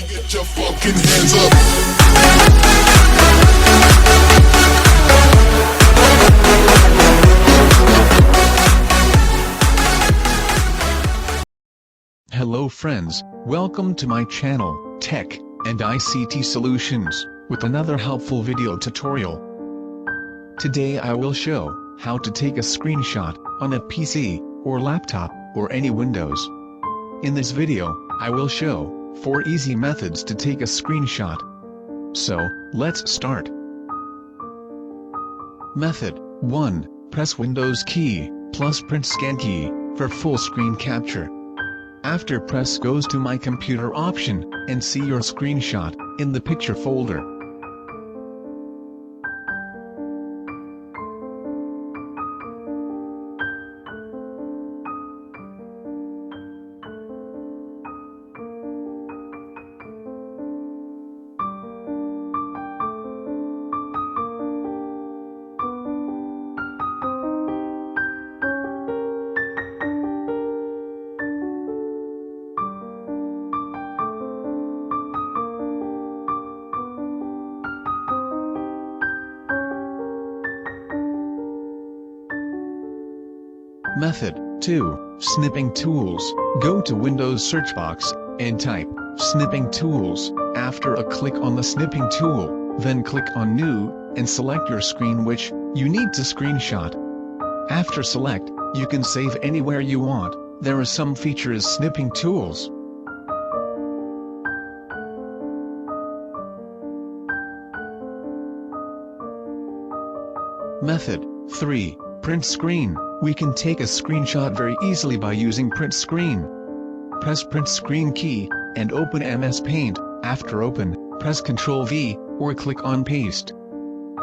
Everybody get your fucking hands up. Hello friends, welcome to my channel, Tech and ICT Solutions, with another helpful video tutorial. Today I will show how to take a screenshot on a PC or laptop or any Windows. In this video, I will show 4 easy methods to take a screenshot. So, let's start. Method 1. Press Windows key plus print scan key for full screen capture. After press goes to My Computer option and see your screenshot in the picture folder. Method 2. Snipping tools. Go to Windows search box and type Snipping tools. After a click on the snipping tool, then click on New and select your screen which you need to screenshot. After select, you can save anywhere you want. There are some features snipping tools. Method 3. Print screen. We can take a screenshot very easily by using print screen. Press print screen key and open MS Paint. After open, press Ctrl V or click on paste.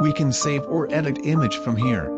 We can save or edit image from here.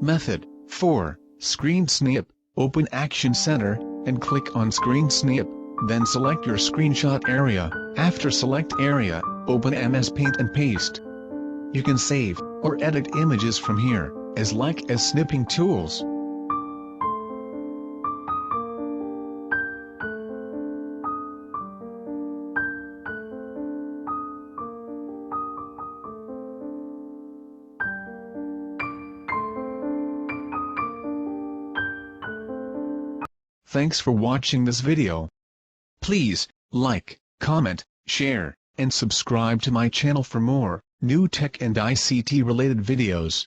Method 4. Screen snip. Open Action Center and click on Screen Snip, then select your screenshot area. After select area, open MS Paint and paste. You can save or edit images from here, as snipping tools. Thanks for watching this video. Please, like, comment, share, and subscribe to my channel for more new tech and ICT related videos.